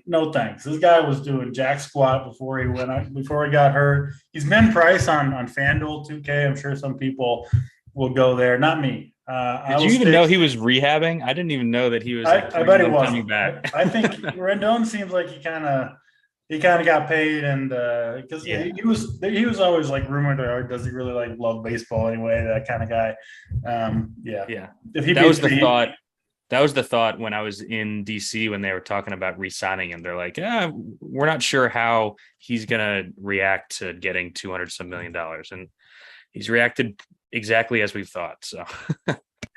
No thanks. This guy was doing jack squat before he got hurt. He's min price on FanDuel 2K. I'm sure some people will go there. Not me. Did you even know he was rehabbing? I didn't even know that he was. I bet he was coming back. I think Rendon seems like he kind of got paid, and because he was always like rumored, or does he really like love baseball anyway? That kind of guy. If he that was the thought. That was the thought when I was in DC when they were talking about re-signing him. They're like, we're not sure how he's going to react to getting $200 million. And he's reacted exactly as we thought. So,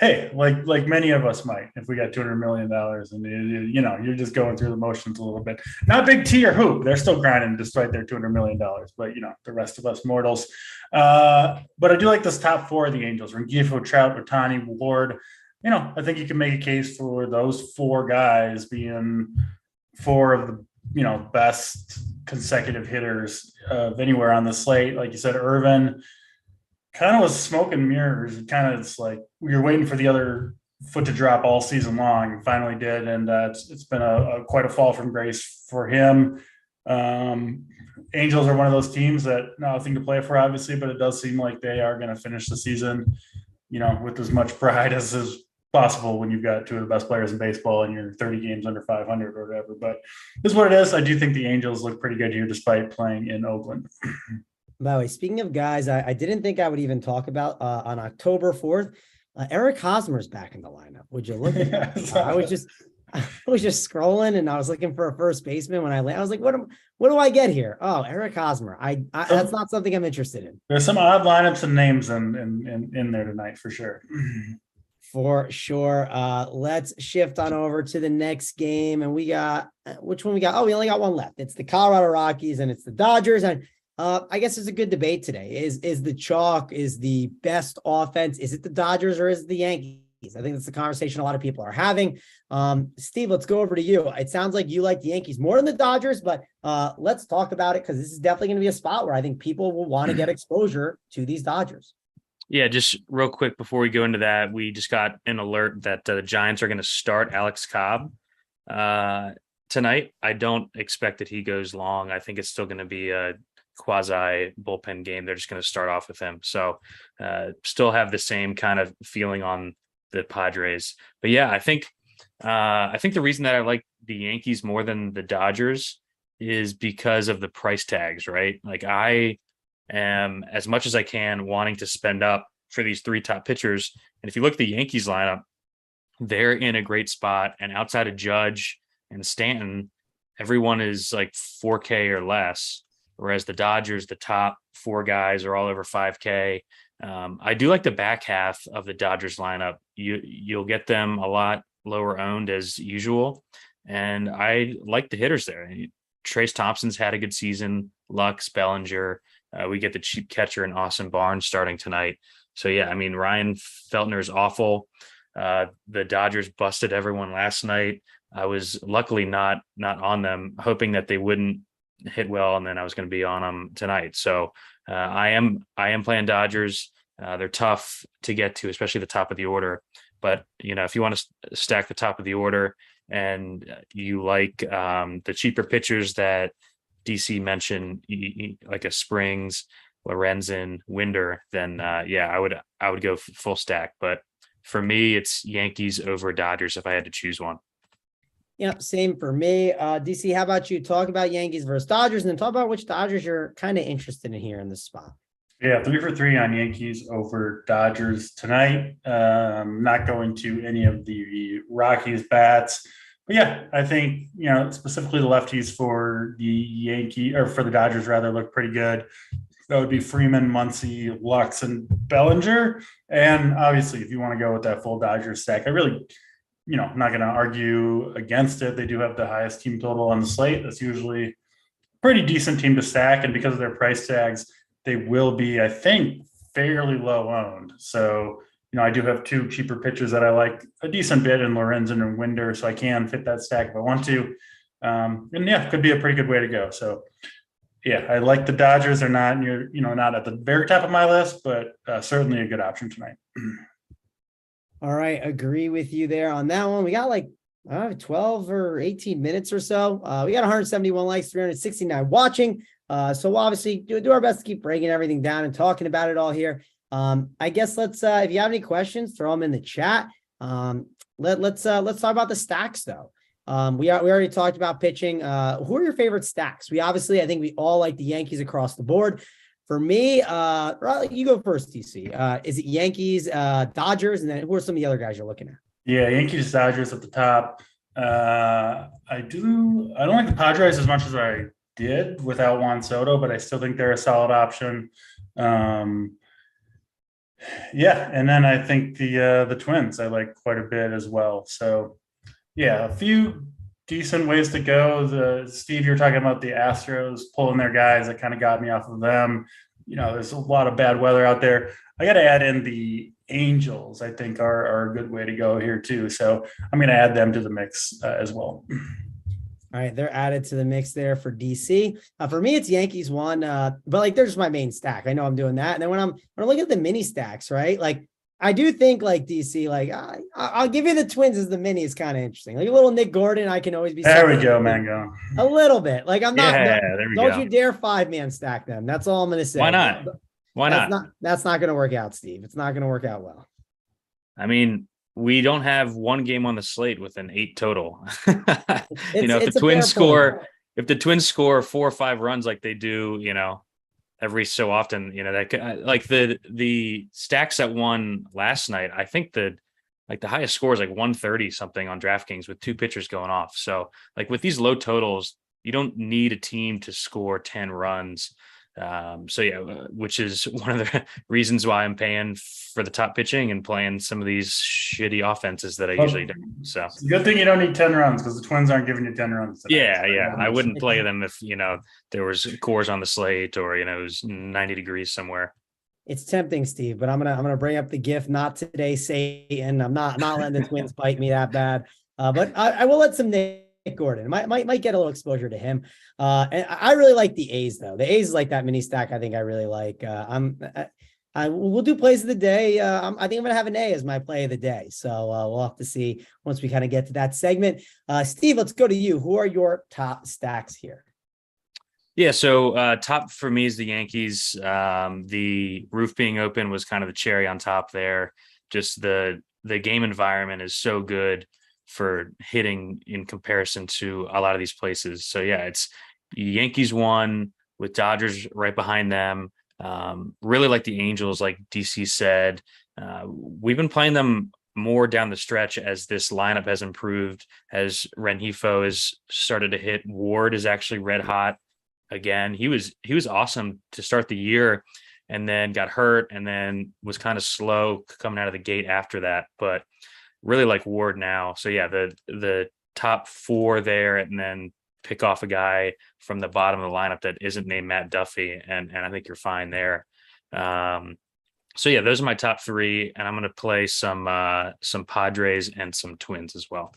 hey, like many of us might, if we got $200 million and you're just going through the motions a little bit. Not Big T or Hoop. They're still grinding despite their $200 million, but the rest of us mortals. But I do like this top four of the Angels: Rengifo, Trout, Ohtani, Ward. I think you can make a case for those four guys being four of the, best consecutive hitters of anywhere on the slate. Like you said, Irvin kind of was smoke and mirrors. It kind of, it's like you're waiting for the other foot to drop all season long. Finally did. And it's been quite a fall from grace for him. Angels are one of those teams that nothing to play for, obviously, but it does seem like they are going to finish the season, with as much pride as is possible when you've got two of the best players in baseball and you're 30 games under 500 or whatever. But this is what it is. I do think the Angels look pretty good here despite playing in Oakland. By the way, speaking of guys, I didn't think I would even talk about on October 4th. Eric Hosmer's back in the lineup. Would you look at that? I was just scrolling and I was looking for a first baseman when I was like, what do I get here? Oh, Eric Hosmer. That's not something I'm interested in. There's some odd lineups and names in there tonight for sure. For sure. Let's shift on over to the next game. And we got, which one we got? Oh, we only got one left. It's the Colorado Rockies and it's the Dodgers. And I guess it's a good debate today. Is the chalk, is the best offense, is it the Dodgers or is it the Yankees? I think that's the conversation a lot of people are having. Steve, let's go over to you. It sounds like you like the Yankees more than the Dodgers, but let's talk about it because this is definitely going to be a spot where I think people will want to get exposure to these Dodgers. Yeah, just real quick before we go into that, we just got an alert that the Giants are going to start Alex Cobb tonight. I don't expect that he goes long. I think it's still going to be a quasi bullpen game. They're just going to start off with him. So still have the same kind of feeling on the Padres. But yeah, I think the reason that I like the Yankees more than the Dodgers is because of the price tags, right? Like I am, as much as I can, wanting to spend up for these three top pitchers. And if you look at the Yankees lineup, they're in a great spot. And outside of Judge and Stanton, everyone is like 4K or less. Whereas the Dodgers, the top four guys are all over 5K. I do like the back half of the Dodgers lineup. You'll get them a lot lower owned as usual. And I like the hitters there. Trace Thompson's had a good season. Lux, Bellinger. We get the cheap catcher in Austin Barnes starting tonight. So yeah, I mean, Ryan Feltner is awful. The Dodgers busted everyone last night. I was luckily not on them, hoping that they wouldn't hit well, and then I was going to be on them tonight. So I am playing Dodgers. They're tough to get to, especially the top of the order. But if you want to stack the top of the order and you like the cheaper pitchers that DC mentioned, like a Springs, Lorenzen, Winder, then I would go full stack. But for me, it's Yankees over Dodgers if I had to choose one. Yep, same for me. DC, how about you? Talk about Yankees versus Dodgers, and then talk about which Dodgers you're kind of interested in here in this spot. Yeah, 3 for 3 on Yankees over Dodgers tonight. Not going to any of the Rockies bats. But yeah, I think, specifically the lefties for the Dodgers rather look pretty good. That would be Freeman, Muncy, Lux, and Bellinger. And obviously, if you want to go with that full Dodgers stack, I really, I'm not going to argue against it. They do have the highest team total on the slate. That's usually a pretty decent team to stack. And because of their price tags, they will be, I think, fairly low owned. So, I do have 2 cheaper pitchers that I like a decent bit in Lorenzen and Winder, so I can fit that stack if I want to. And yeah, could be a pretty good way to go. So yeah, I like the Dodgers. They're not not at the very top of my list, but certainly a good option tonight. All right. Agree with you there on that one. We got like 12 or 18 minutes or so. We got 171 likes, 369 watching. So we'll obviously do our best to keep breaking everything down and talking about it all here. I guess let's if you have any questions, throw them in the chat. Let's talk about the stacks though. We already talked about pitching. Who are your favorite stacks? I think we all like the Yankees across the board. For me, you go first, DC. Is it Yankees, Dodgers, and then who are some of the other guys you're looking at? Yeah, Yankees, Dodgers at the top. I don't like the Padres as much as I did without Juan Soto, but I still think they're a solid option. Yeah, and then I think the Twins I like quite a bit as well. So yeah, a few decent ways to go. Steve, you're talking about the Astros pulling their guys. That kind of got me off of them. There's a lot of bad weather out there. I got to add in the Angels. I think are a good way to go here too. So I'm going to add them to the mix as well. All All right, they're added to the mix there for DC. For me, it's Yankees one, but like they're just my main stack. I know I'm doing that. And then when I'm looking at the mini stacks, right? Like I do think like DC, like I'll give you the Twins as the mini is kind of interesting. Like a little Nick Gordon, I can always be. There we go, Mango. A little bit. Like I'm not. Yeah, there we don't go. You dare 5-man stack them. That's all I'm going to say. Why not? Why not? That's not going to work out, Steve. It's not going to work out well. I mean, we don't have one game on the slate with an 8 total. If the Twins score 4 or 5 runs like they do, every so often, that like the stacks that won last night, I think the highest score is like 130 something on DraftKings with 2 pitchers going off. So like with these low totals, you don't need a team to score 10 runs. Which is one of the reasons why I'm paying for the top pitching and playing some of these shitty offenses that I usually don't. So it's a good thing you don't need 10 runs because the Twins aren't giving you 10 runs today. Yeah. I wouldn't play them if, there was cores on the slate or, it was 90 degrees somewhere. It's tempting, Steve, but I'm gonna bring up the gift. Not today, Satan. I'm not letting the Twins bite me that bad. But I will let some Nick Gordon might get a little exposure to him. And I really like the A's though. The A's is like that mini stack. I think I really like. We'll do plays of the day. I think I'm gonna have an A as my play of the day. So we'll have to see once we kind of get to that segment. Steve, let's go to you. Who are your top stacks here? Yeah, so top for me is the Yankees. The roof being open was kind of the cherry on top there. Just the game environment is so good for hitting in comparison to a lot of these places. So yeah, it's Yankees 1 with Dodgers right behind them. Really like the Angels, like DC said. We've been playing them more down the stretch as this lineup has improved, as Rengifo has started to hit. Ward is actually red hot again. He was awesome to start the year and then got hurt and then was kind of slow coming out of the gate after that. But really like Ward now. So yeah, the top 4 there, and then pick off a guy from the bottom of the lineup that isn't named Matt Duffy, and I think you're fine there. So yeah, those are my top 3, and I'm going to play some Padres and some Twins as well.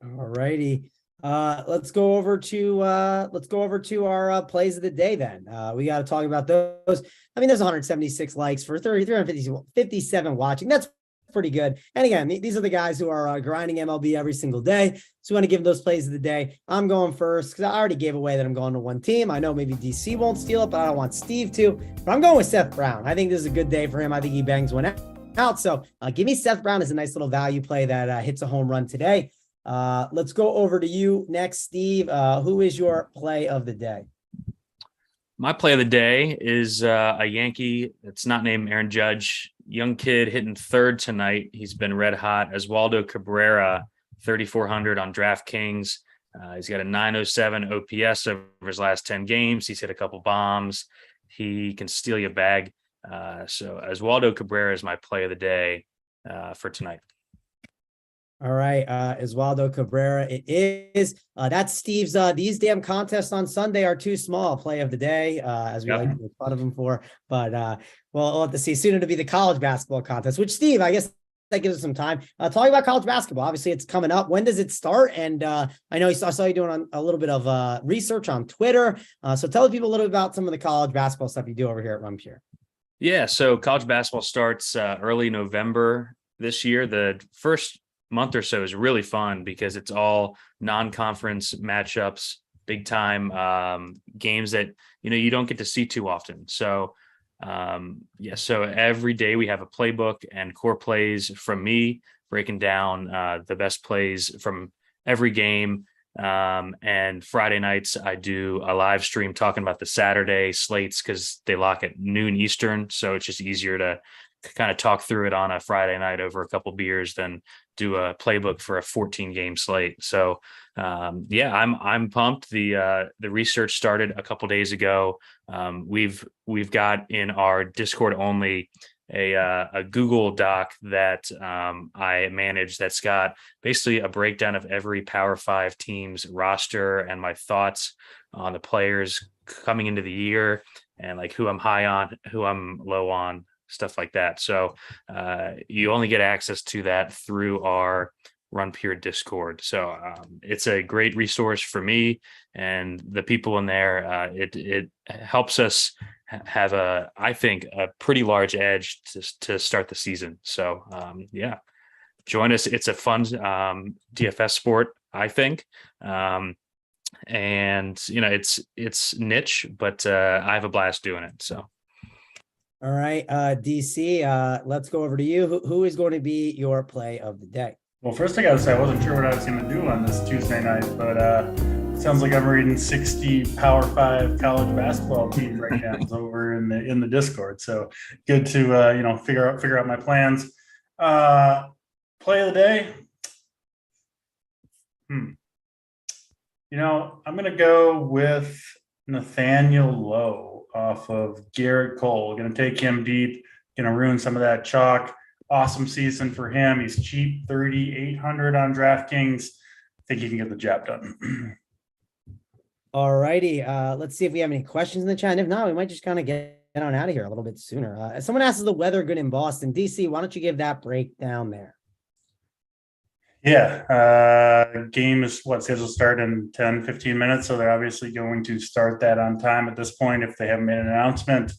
All righty. Let's go over to our plays of the day then. We got to talk about those. I mean, there's 176 likes for 357 watching. That's pretty good. And again, these are the guys who are grinding MLB every single day. So we want to give them those plays of the day. I'm going first because I already gave away that I'm going to one team. I know maybe DC won't steal it, but I don't want Steve to. But I'm going with Seth Brown. I think this is a good day for him. I think he bangs one out. So give me Seth Brown as a nice little value play that hits a home run today. Let's go over to you next, Steve. Who is your play of the day? My play of the day is a Yankee that's not named Aaron Judge. Young kid hitting 3rd tonight. He's been red hot. Oswaldo Cabrera, 3,400 on DraftKings. He's got a 907 OPS over his last 10 games. He's hit a couple bombs. He can steal your bag. So Oswaldo Cabrera is my play of the day for tonight. All right, Oswaldo Cabrera. It is. That's Steve's. These damn contests on Sunday are too small. Play of the day, as we like to make fun of him for. But we'll have to see. Soon to be the college basketball contest, which Steve, I guess that gives us some time. Talking about college basketball, obviously it's coming up. When does it start? And I know I saw you doing a little bit of research on Twitter. So tell people a little bit about some of the college basketball stuff you do over here at Run Pure. Yeah, so college basketball starts early November this year. The first month or so is really fun because it's all non-conference matchups, big time games that you don't get to see too often. So so every day we have a playbook and core plays from me breaking down the best plays from every game. And Friday nights I do a live stream talking about the Saturday slates because they lock at noon Eastern, so it's just easier to kind of talk through it on a Friday night over a couple beers than do a playbook for a 14 game slate. So I'm pumped. The research started a couple days ago. We've got in our Discord only a Google Doc that I manage that's got basically a breakdown of every Power 5 team's roster and my thoughts on the players coming into the year and like who I'm high on, who I'm low on, stuff like that. So you only get access to that through our Run Pure Discord. So it's a great resource for me and the people in there. It helps us have I think a pretty large edge to start the season. So yeah, join us. It's a fun DFS sport, I think. And it's niche, but I have a blast doing it. So All right, DC, let's go over to you. Who is going to be your play of the day? Well, first I gotta say, I wasn't sure what I was gonna do on this Tuesday night, but sounds like I'm reading 60 Power 5 college basketball team breakdowns over in the Discord. So good to figure out my plans. Play of the day. I'm gonna go with Nathaniel Lowe off of Garrett Cole. Gonna take him deep. Gonna ruin some of that chalk. Awesome season for him. He's cheap, 3,800 on DraftKings. I think he can get the job done. All righty. Let's see if we have any questions in the chat. And if not, we might just kind of get on out of here a little bit sooner. Someone asks, is the weather good in Boston? DC, why don't you give that breakdown there? Yeah. Game is scheduled to start in 10, 15 minutes. So they're obviously going to start that on time at this point if they haven't made an announcement.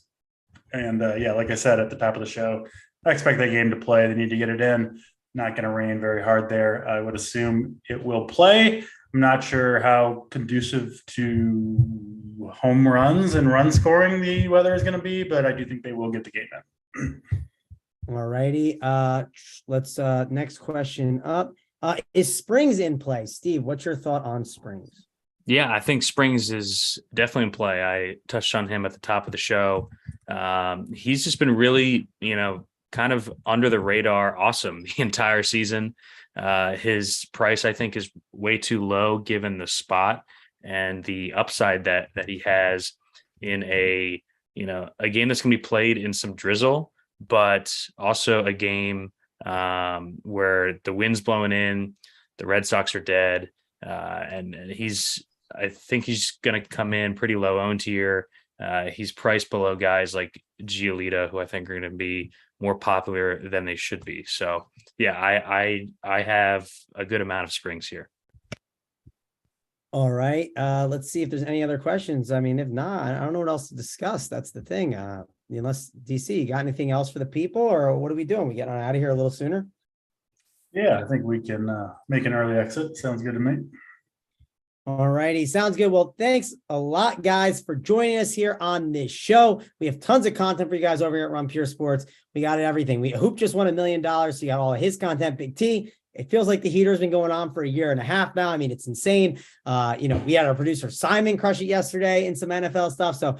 And like I said at the top of the show, I expect that game to play. They need to get it in. Not going to rain very hard there. I would assume it will play. I'm not sure how conducive to home runs and run scoring the weather is going to be, but I do think they will get the game in. All righty. Let's next question up. Is Springs in play? Steve, what's your thought on Springs? Yeah, I think Springs is definitely in play. I touched on him at the top of the show. He's just been really, kind of under the radar, awesome the entire season. His price, I think, is way too low given the spot and the upside that he has in a game that's going to be played in some drizzle, but also a game where the wind's blowing in, the Red Sox are dead, and I think he's going to come in pretty low owned here. He's priced below guys like Giolito, who I think are going to be more popular than they should be. So yeah, I have a good amount of Springs here. All right. Let's see if there's any other questions. I mean, if not, I don't know what else to discuss. That's the thing. Unless DC, you got anything else for the people, or what are we doing? We getting out of here a little sooner? Yeah, I think we can make an early exit. Sounds good to me. All righty. Sounds good. Well, thanks a lot, guys, for joining us here on this show. We have tons of content for you guys over here at Run Pure Sports. We got everything. Hoop just won $1 million. So you got all of his content, Big T. It feels like the heater has been going on for 1.5 years now. I mean, it's insane. We had our producer Simon crush it yesterday in some NFL stuff. So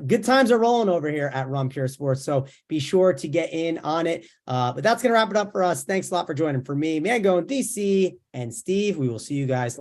good times are rolling over here at Run Pure Sports. So be sure to get in on it. But that's going to wrap it up for us. Thanks a lot for joining. For me, Mango, DC, and Steve, we will see you guys